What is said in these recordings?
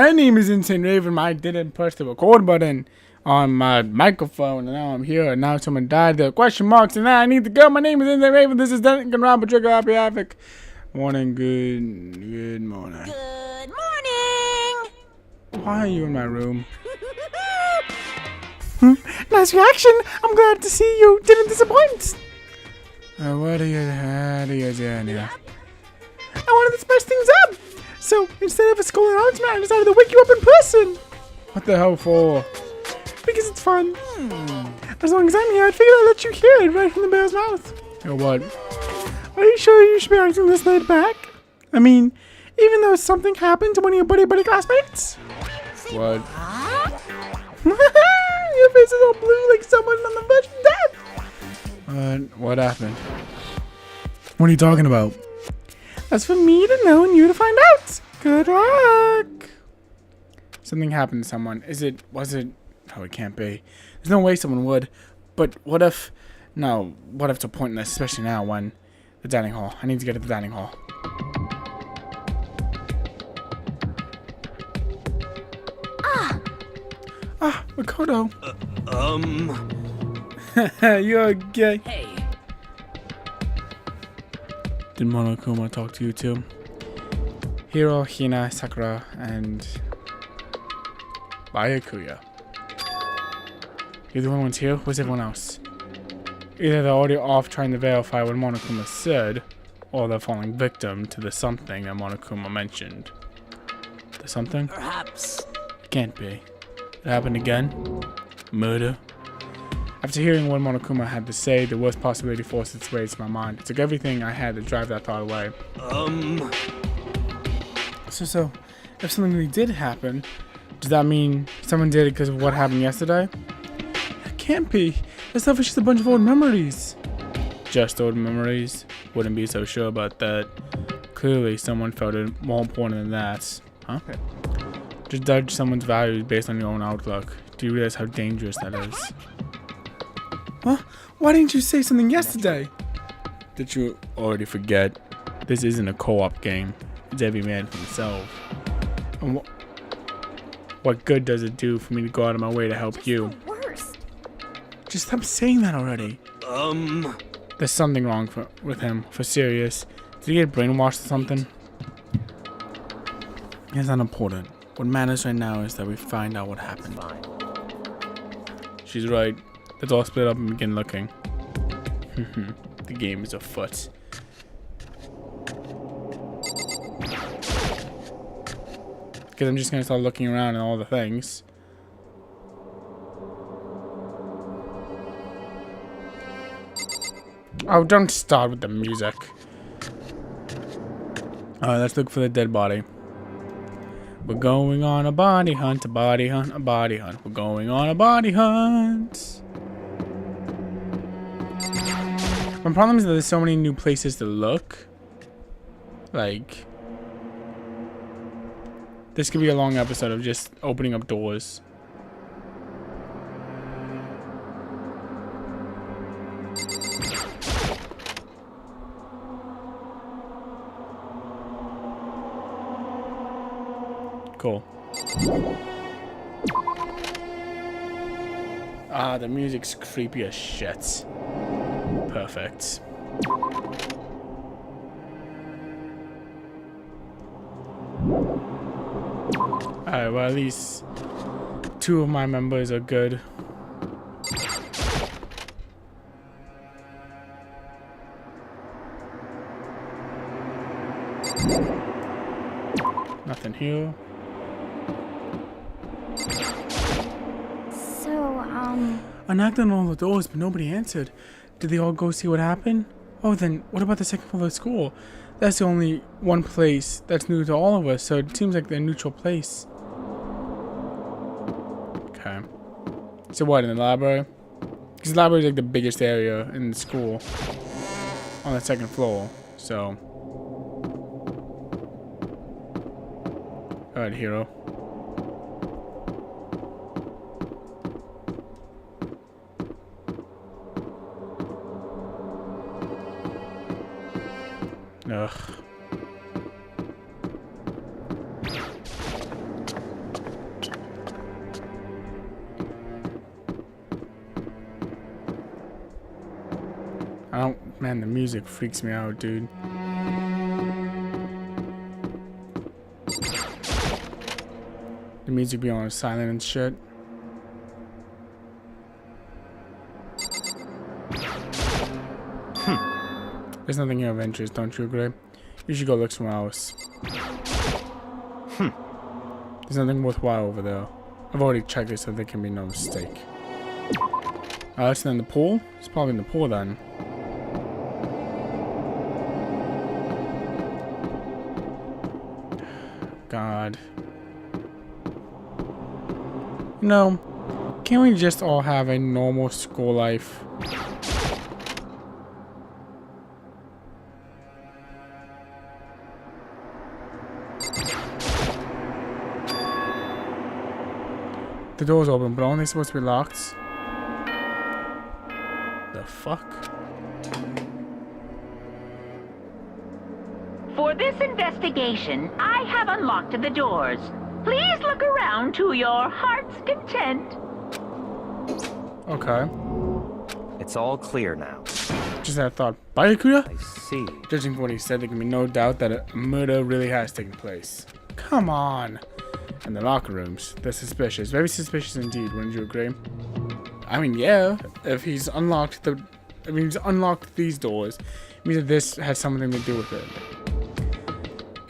My name is Insane Raven. I didn't press the record button on my microphone, and now I'm here, and now someone died. There are question marks, and now I need to go. My name is Insane Raven. This is Danganronpa, Trigger, Happy Havoc. Morning, good morning. Good morning! Why are you in my room? Nice reaction. I'm glad to see you didn't disappoint. What are you doing here? I wanted to spice things up. So, instead of a school announcement, I decided to wake you up in person. What the hell for? Because it's fun. As long as I'm here, I figured I'd let you hear it right from the bear's mouth. Or what? Are you sure you should be acting this laid back? I mean, even though something happened to one of your buddy classmates? What? Your face is all blue like someone on the verge of death. What happened? What are you talking about? That's for me to know and you to find out. Good luck. Something happened to someone. Was it? Oh, it can't be. There's no way someone would. But what if? No, what if it's pointless, especially now when the dining hall. I need to get to the dining hall. Makoto. You're gay. Hey. Did Monokuma talk to you too? Hiro, Hina, Sakura, and Byakuya. You're the only ones here? Where's everyone else? Either they're already off trying to verify what Monokuma said, or they're falling victim to the something that Monokuma mentioned. The something? Perhaps. It can't be. It happened again? Murder? After hearing what Monokuma had to say, the worst possibility forced its way into my mind. It took everything I had to drive that thought away. So, if something really did happen, does that mean someone did it because of what happened yesterday? It can't be. That stuff is just a bunch of old memories. Just old memories? Wouldn't be so sure about that. Clearly, someone felt it more important than that. Huh? Just judge someone's values based on your own outlook. Do you realize how dangerous that is? Huh? Why didn't you say something yesterday? Did you already forget? This isn't a co-op game. It's every man for himself. And what good does it do for me to go out of my way to help you? Worst. Just stop saying that already. There's something wrong with him. For serious. Did he get brainwashed or something? It's not important. What matters right now is that we find out what happened. She's right. Let's all split up and begin looking. The game is afoot. Because I'm just going to start looking around at all the things. Oh, don't start with the music. Alright, let's look for the dead body. We're going on a body hunt, a body hunt, a body hunt. We're going on a body hunt. My problem is that there's so many new places to look. Like, this could be a long episode of just opening up doors. Cool. Ah, the music's creepy as shit. Perfect. Alright, well at least 2 of my members are good. Nothing here. I knocked on all the doors, but nobody answered. Did they all go see what happened? Oh, then what about the second floor of the school? That's the only one place that's new to all of us, so it seems like they're a neutral place. Okay. So what, in the library? Because the library is like the biggest area in the school. On the second floor, so. Alright, Hiro. Ugh. Man, the music freaks me out, dude. The music be on silent and shit. There's nothing here of interest, don't you agree? You should go look somewhere else. There's nothing worthwhile over there. I've already checked it, so there can be no mistake. That's in the pool? It's probably in the pool then. God. No. Can't we just all have a normal school life? The door's open, but only supposed to be locked. The fuck? For this investigation, I have unlocked the doors. Please look around to your heart's content. Okay. It's all clear now. Just had a thought. Byakuya? I see. Judging from what he said, there can be no doubt that a murder really has taken place. Come on. And the locker rooms. They're suspicious. Very suspicious indeed, wouldn't you agree? I mean, yeah. If he's unlocked these doors, it means that this has something to do with it.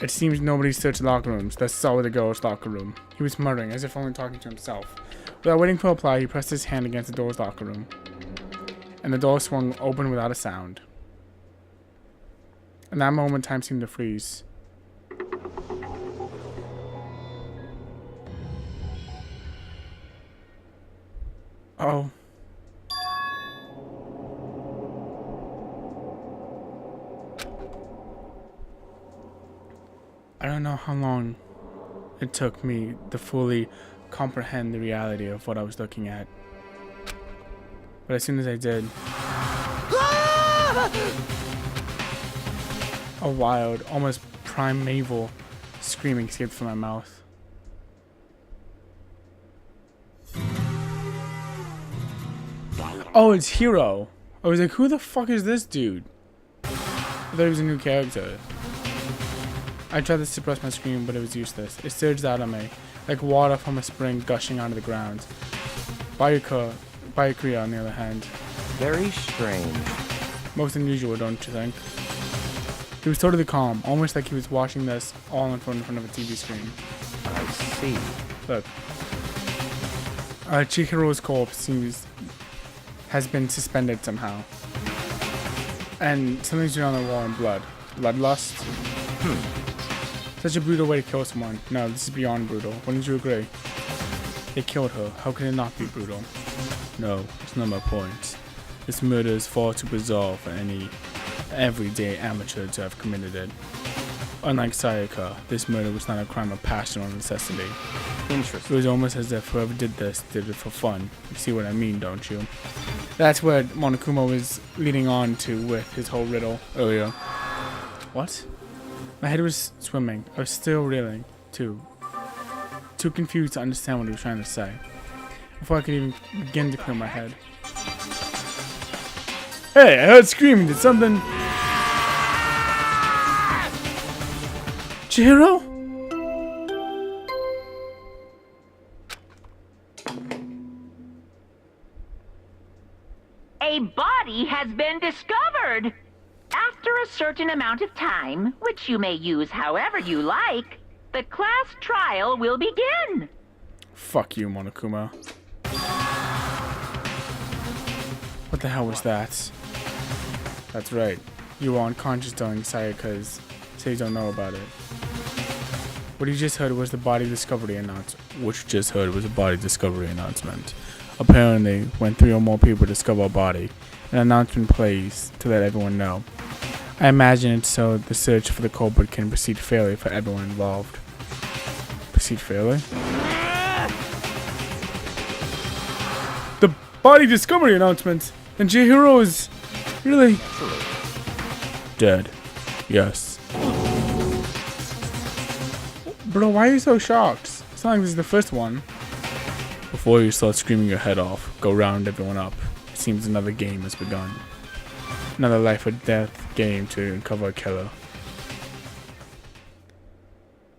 It seems nobody searched locker rooms. That's saw the girl's locker room. He was muttering, as if only talking to himself. Without waiting for a reply, he pressed his hand against the door's locker room. And the door swung open without a sound. In that moment, time seemed to freeze. Oh. I don't know how long it took me to fully comprehend the reality of what I was looking at. But as soon as I did, a wild, almost primeval screaming escaped from my mouth. Oh, it's Hero. I was like, who the fuck is this dude? I thought he was a new character. I tried to suppress my scream, but it was useless. It surged out of me, like water from a spring gushing onto the ground. Byakuya, on the other hand. Very strange. Most unusual, don't you think? He was totally calm, almost like he was watching this all in front of a TV screen. I see. Look. Chihiro's corpse has been suspended somehow. And something's written on the wall in blood. Bloodlust? Such a brutal way to kill someone. No, this is beyond brutal. Wouldn't you agree? They killed her. How can it not be brutal? No, it's not my point. This murder is far too bizarre for any everyday amateur to have committed it. Unlike Sayaka, this murder was not a crime of passion or necessity. It Interesting. was almost as if whoever did this did it for fun. You see what I mean, don't you? That's what Monokuma was leading on to with his whole riddle earlier. What? My head was swimming. I was still reeling, too. Too confused to understand what he was trying to say. Before I could even begin to clear my head. Hey, I heard screaming. Did something... Chihiro? A body has been discovered. After a certain amount of time, which you may use however you like, the class trial will begin. Fuck you, Monokuma. What the hell was that? That's right. You were unconscious during Sayaka's, so you don't know about it. What you just heard was the body discovery announcement. Apparently, when 3 or more people discover a body, an announcement plays to let everyone know. I imagine it's so the search for the culprit can proceed fairly for everyone involved. Proceed fairly? The body discovery announcement! And Chihiro is really dead. Yes. Bro, why are you so shocked? It's not like this is the first one. Before you start screaming your head off, go round everyone up. It seems another game has begun. Another life or death game to uncover a killer.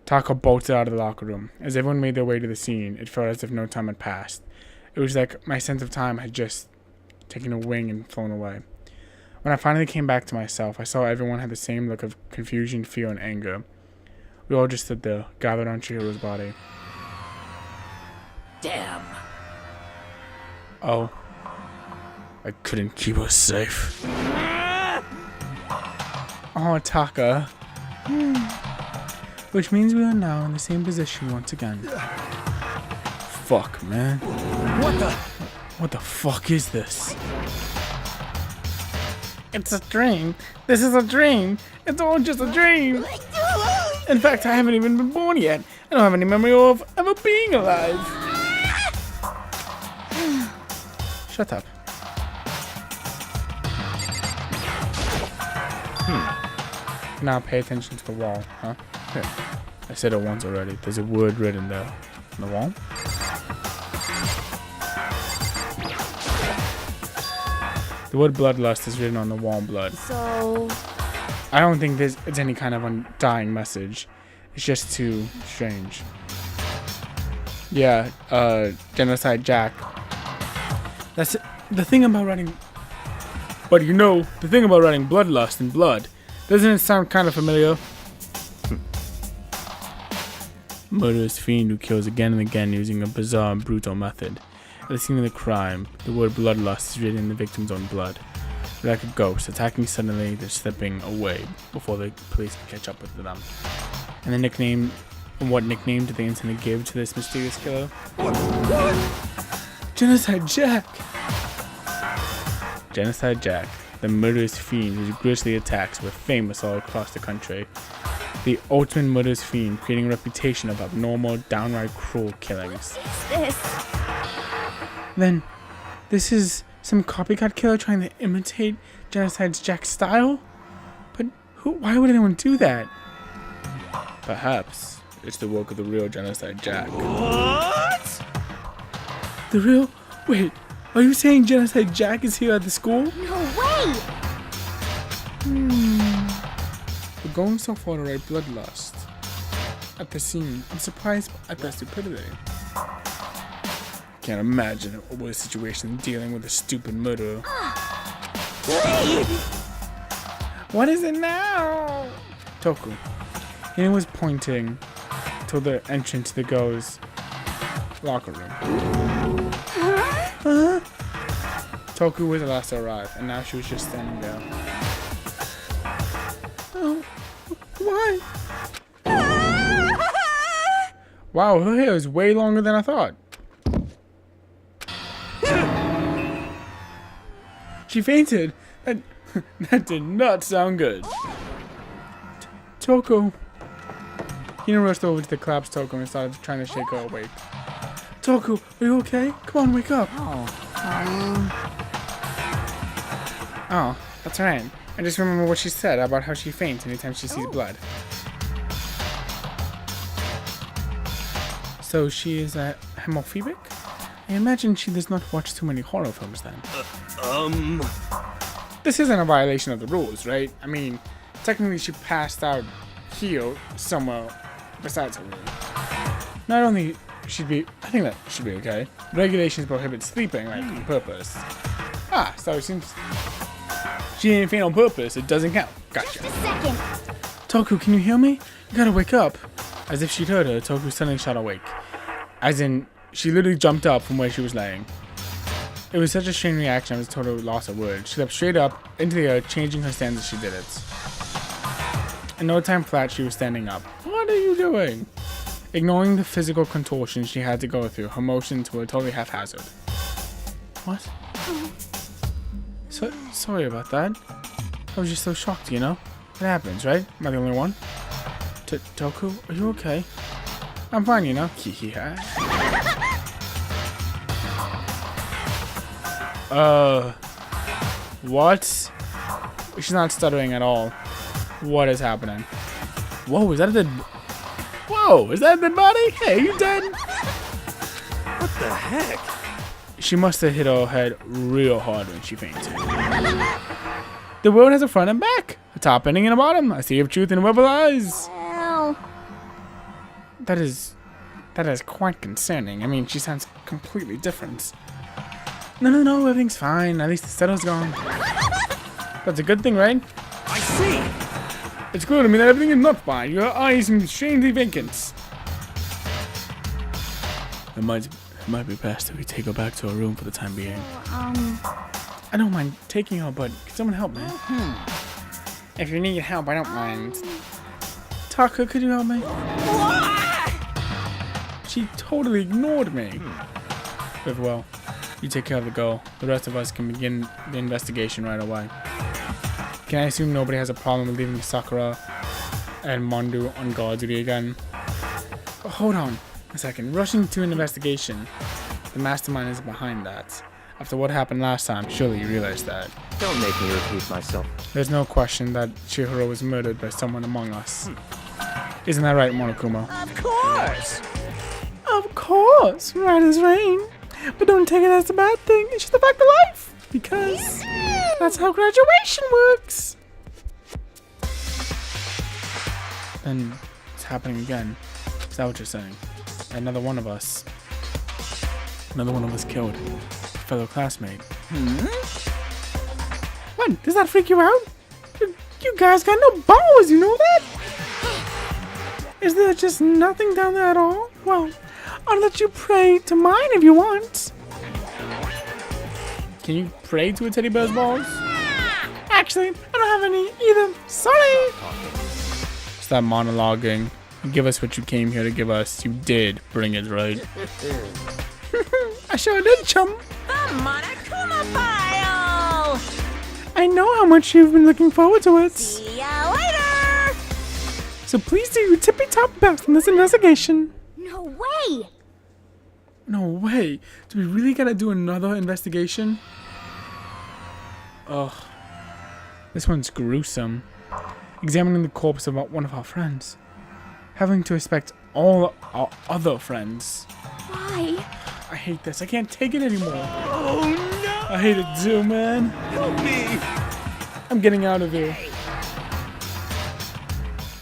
Taka bolted out of the locker room. As everyone made their way to the scene, it felt as if no time had passed. It was like my sense of time had just taken a wing and flown away. When I finally came back to myself, I saw everyone had the same look of confusion, fear, and anger. We all just stood there, gathered on Chihiro's body. Damn. Oh. I couldn't keep us safe. Oh, Taka. Which means we are now in the same position once again. Fuck, man. What the fuck is this? It's a dream. This is a dream. It's all just a dream. In fact, I haven't even been born yet. I don't have any memory of ever being alive. Shut up. Now pay attention to the wall, huh? Here. I said it once already. There's a word written there. On the wall? The word bloodlust is written on the wall in blood. So... I don't think it's any kind of undying message. It's just too strange. Yeah, Genocide Jack. That's it. The thing about writing... But you know, the thing about writing bloodlust in blood, doesn't it sound kind of familiar? Murderous fiend who kills again and again using a bizarre and brutal method. At the scene of the crime, the word bloodlust is written in the victim's own blood. Like a ghost, attacking suddenly, then slipping away before the police can catch up with them. And the nickname, what nickname did they intend to give to this mysterious killer? What? Genocide Jack! Genocide Jack, the murderous fiend whose grisly attacks were famous all across the country. The ultimate murderous fiend, creating a reputation of abnormal, downright cruel killings. Then, this is some copycat killer trying to imitate Genocide Jack's style? But why would anyone do that? Perhaps it's the work of the real Genocide Jack. What? The real? Wait, are you saying Genocide Jack is here at the school? No way! We're going so far to write bloodlust. At the scene, I'm surprised at their stupidity. Can't imagine a worse situation than dealing with a stupid murderer. What is it now? Toku. He was pointing to the entrance to the girls' locker room. Huh? Toku was the last to arrive, and now she was just standing there. Oh, why? Wow, her hair is way longer than I thought. She fainted. That did not sound good. Toku. Hina rushed over to the collapsed Toku and started trying to shake her awake. Toku, are you okay? Come on, wake up. Oh, that's right. I just remember what she said about how she faints anytime she sees blood. So she is a hemophobic? I imagine she does not watch too many horror films then. This isn't a violation of the rules, right? I mean, technically she passed out here somewhere besides her room. Not only should be, I think that should be okay. Regulations prohibit sleeping like on purpose. Ah, so since she didn't faint on purpose, it doesn't count. Gotcha. Just a second. Toku, can you hear me? You gotta wake up. As if she'd heard her, Toku suddenly shot awake. As in, she literally jumped up from where she was laying. It was such a strange reaction, I was total loss of words. She leapt straight up into the air, changing her stance as she did it. In no time flat, she was standing up. What are you doing? Ignoring the physical contortions she had to go through, her motions were totally haphazard. What? Sorry about that. I was just so shocked, you know? It happens, right? Am I the only one? Toku, are you okay? I'm fine, you know? What? She's not stuttering at all. What is happening? Whoa, is that a dead... Whoa, is that a dead body? Hey, are you dead? What the heck? She must have hit her head real hard when she fainted. The world has a front and back, a top ending and a bottom, a sea of truth and a web of lies. Well, That is quite concerning. I mean, she sounds completely different. No, everything's fine. At least the settle's gone. That's a good thing, right? I see. It's clear to me that everything is not fine. Your eyes seem strangely vacant. It might be best if we take her back to her room for the time being. I don't mind taking her, but can someone help me? If you need help, I don't mind. Taka, could you help me? She totally ignored me. Very well. You take care of the girl. The rest of us can begin the investigation right away. Can I assume nobody has a problem with leaving Sakura and Mondu on guard duty again? Hold on a second. Rushing to an investigation. The mastermind is behind that. After what happened last time, surely you realize that. Don't make me repeat myself. There's no question that Chihiro was murdered by someone among us. Isn't that right, Monokuma? of course. Of course, right as rain. But don't take it as a bad thing. It's just a fact of life. Because that's how graduation works. And it's happening again. Is that what you're saying? Another one of us killed. A fellow classmate. What? Does that freak you out? You guys got no balls, you know that? Is there just nothing down there at all? Well, I'll let you pray to mine if you want. Can you pray to a teddy bear's balls? Actually, I don't have any either. Sorry. Stop monologuing. Give us what you came here to give us. You did bring it, right? I sure did, chum. The Monokuma file. I know how much you've been looking forward to it. See ya later. So please do your tippy-top best in this investigation. No way. No way. Do we really gotta do another investigation? Ugh. This one's gruesome. Examining the corpse of one of our friends. Having to inspect all our other friends. Why? I hate this. I can't take it anymore. Oh no! I hate it too, man. Help me! I'm getting out of here.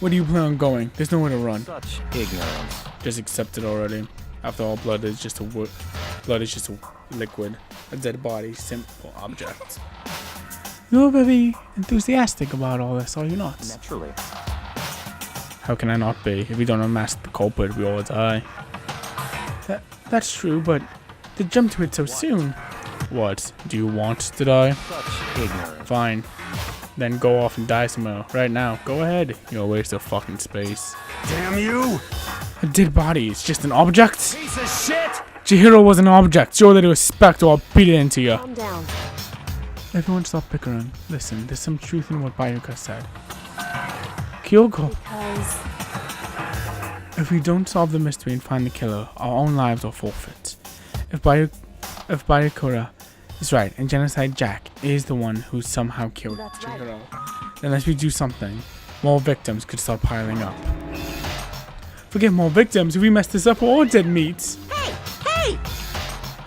Where do you plan on going? There's nowhere to run. Such ignorance. Just accept it already. After all, blood is just a liquid, a dead body, simple object. You're very enthusiastic about all this, are you not? Naturally. How can I not be? If we don't unmask the culprit, we all die. That's true, but to jump to it so soon. What? Do you want to die? Such ignorance. Fine. Then go off and die somewhere. Right now. Go ahead. You're a waste of fucking space. Damn you! A dead body is just an object? Piece of shit! Chihiro was an object. Show that respect or I'll beat it into you. Calm down. Everyone stop bickering. Listen, there's some truth in what Bayuka said. Kyoko, Because if we don't solve the mystery and find the killer, our own lives are forfeit. If Bayakura is right and Genocide Jack is the one who somehow killed That's right. Chihiro, then unless we do something, more victims could start piling up. Forget more victims. If we mess this up, we're all dead meat. hey!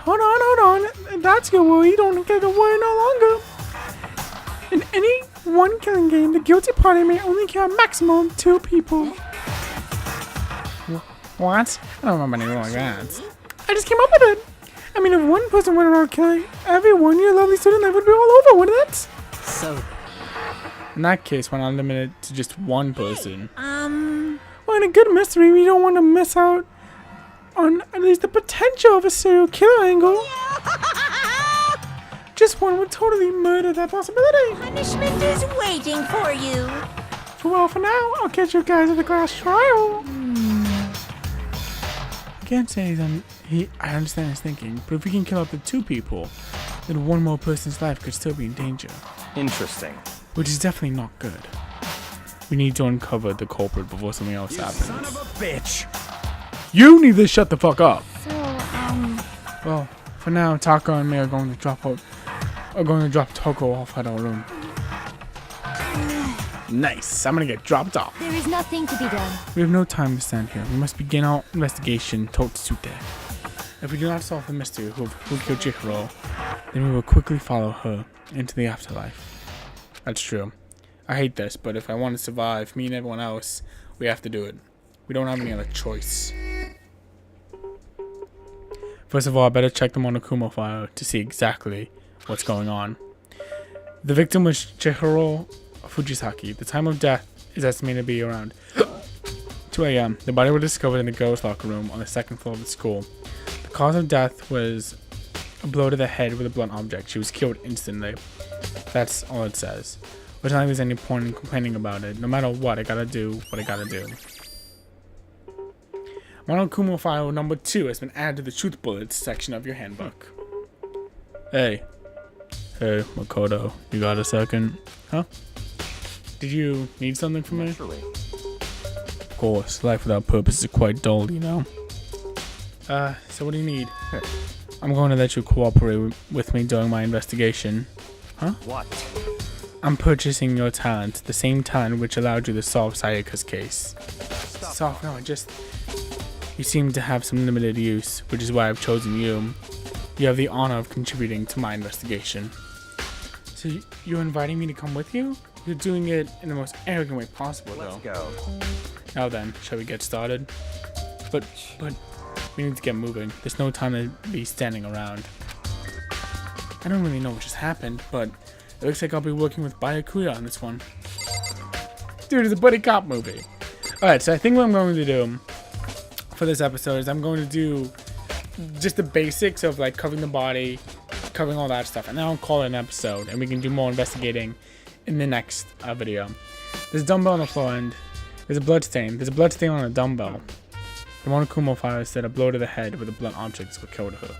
Hold on. That's your worry. You don't get to worry no longer. In any one killing game, the guilty party may only kill a maximum of 2 people. What? I don't remember anything like that. I just came up with it. I mean, if one person went around killing everyone, your lovely student life would be all over, wouldn't it? So, In that case, why not limit it to just one person? Well, Well, in a good mystery, we don't want to miss out on at least the potential of a serial killer angle. Just one would totally murder that possibility. punishment is waiting for you. Well, for now, I'll catch you guys at the class trial. I can't say that I understand his thinking, but if we can kill up to 2 people, then one more person's life could still be in danger, interesting. which is definitely not good. We need to uncover the culprit before something else happens. Son of a bitch! You need to shut the fuck up. So, Well, for now, Taka and me are going to drop Toko off at our room. Nice. I'm gonna get dropped off. there is nothing to be done. We have no time to stand here. We must begin our investigation Totsute. If we do not solve the mystery who killed Chihiro, then we will quickly follow her into the afterlife. That's true. I hate this, but if I want to survive, me and everyone else, we have to do it. We don't have any other choice. First of all, I better check the Monokuma file to see exactly what's going on. The victim was Chihiro Fujisaki. The time of death is estimated to be around 2 a.m. The body was discovered in the girls' locker room on the second floor of the school. The cause of death was a blow to the head with a blunt object. She was killed instantly. That's all it says. But I don't think there's any point in complaining about it. No matter what, I gotta do what I gotta do. Monokuma file number 2 has been added to the truth bullets section of your handbook. Hey, Makoto, you got a second? Huh? Did you need something from me? Naturally. Of course, life without purpose is quite dull, you know. So what do you need? I'm going to let you cooperate with me during my investigation. Huh? What? I'm purchasing your talent, the same talent which allowed you to solve Sayaka's case. No, you seem to have some limited use, which is why I've chosen you. You have the honor of contributing to my investigation. So you're inviting me to come with you? You're doing it in the most arrogant way possible, though. Let's go. Now then, shall we get started? But we need to get moving. There's no time to be standing around. I don't really know what just happened, but it looks like I'll be working with Byakuya on this one. Dude, it's a buddy cop movie. Alright, so I think what I'm going to do for this episode is I'm going to do just the basics of like covering the body, covering all that stuff, and then I'll call it an episode, and we can do more investigating in the next video. There's a dumbbell on the floor, and there's a blood stain. There's a blood stain on a dumbbell. The Monokuma file said a blow to the head with a blunt object is what killed her.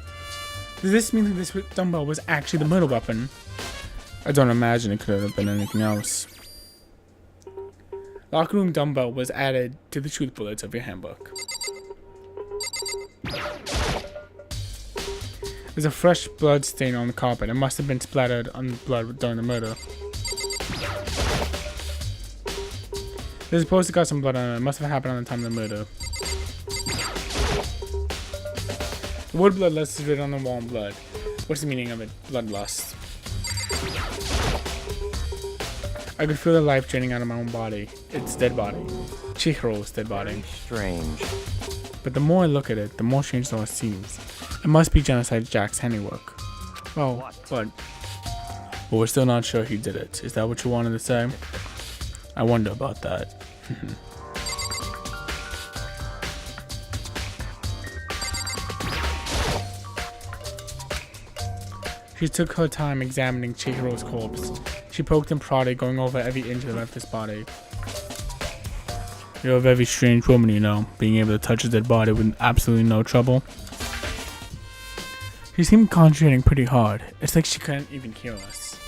Does this mean that this dumbbell was actually the murder weapon? I don't imagine it could have been anything else. Locker room dumbbell was added to the truth bullets of your handbook. There's a fresh blood stain on the carpet. It must have been splattered on blood during the murder. There's supposed to got some blood on it. It must have happened on the time of the murder. The word bloodlust is written on the wall in blood. What's the meaning of it? Bloodlust. I could feel the life draining out of my own body. It's dead body. Chihiro's dead body. Strange. But the more I look at it, the more strange it all seems. It must be Genocide Jack's handiwork. Well, but we're still not sure he did it. Is that what you wanted to say? I wonder about that. She took her time examining Chihiro's corpse. She poked and prodded, going over every inch of the lifeless body. You're a very strange woman, you know, being able to touch a dead body with absolutely no trouble. She seemed concentrating pretty hard. It's like she couldn't even hear us.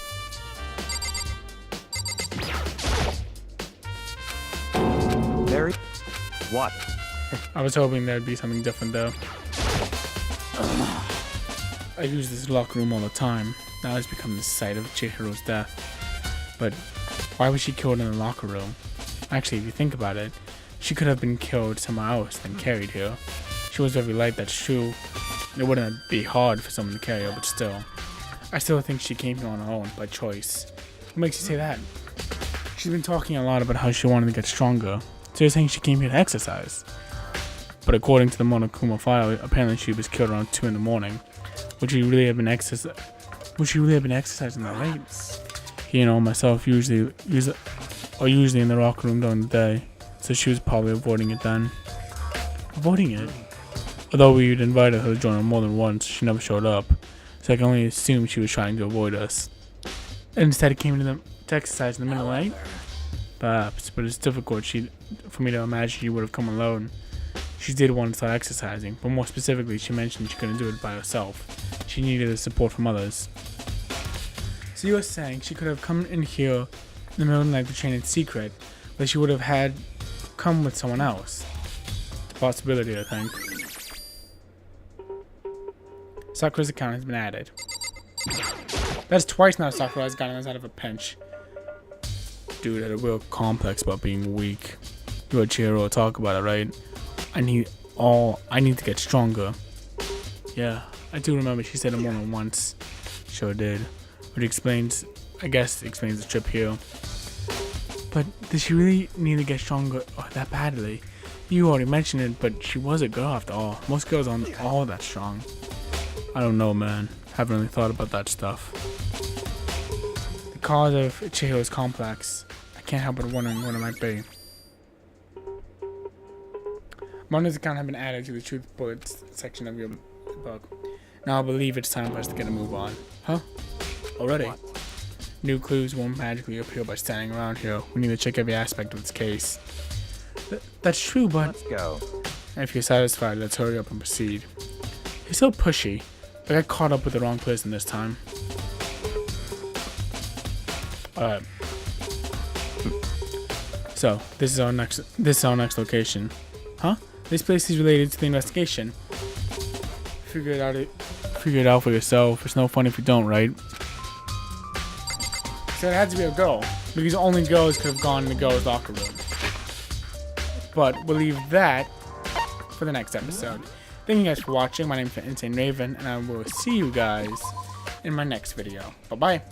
Very. What? I was hoping there'd be something different though. I use this locker room all the time. Now it's become the site of Chihiro's death. But why was she killed in the locker room? Actually, if you think about it, she could have been killed somewhere else than carried here. She was very light, that's true. It wouldn't be hard for someone to carry her, but still. I still think she came here on her own, by choice. What makes you say that? She's been talking a lot about how she wanted to get stronger. So you're saying she came here to exercise? But according to the Monokuma file, apparently she was killed around 2 in the morning. Would she really have been exercising that late? You know, myself usually in the locker room during the day, so she was probably avoiding it then. Avoiding it? Although we'd invited her to join her more than once, she never showed up, so I can only assume she was trying to avoid us. And instead came to exercise in the middle of the night? Perhaps, but it's difficult for me to imagine she would have come alone. She did want to start exercising, but more specifically, she mentioned she couldn't do it by herself. She needed the support from others. So you're saying she could have come in here in the middle of the night to train in secret, but she would have had come with someone else. It's a possibility, I think. Sakura's account has been added. That's twice now Sakura has gotten us out of a pinch. Dude had a real complex about being weak. You and Chihiro talk about it, right? I need to get stronger. Yeah, I do remember she said it more than once. Sure did. Which explains I guess explains the trip here. But did she really need to get stronger that badly? You already mentioned it, but she was a girl after all. Most girls aren't all that strong. I don't know, man. Haven't really thought about that stuff. The cause of Chihiro's complex. I can't help but wondering what it might be. Mona's account have been added to the truth bullets section of your book. Now I believe it's time for us to get a move on. Huh? Already? New clues won't magically appear by standing around here. We need to check every aspect of this case. That's true, but... Let's go. If you're satisfied, let's hurry up and proceed. He's so pushy. I got caught up with the wrong person this time. Alright. So, this is our next location. Huh? This place is related to the investigation. Figure it out for yourself. It's no fun if you don't, right? So it had to be a girl, because only girls could have gone in the girls' locker room. But we'll leave that for the next episode. Thank you guys for watching. My name is Insane Raven, and I will see you guys in my next video. Bye-bye.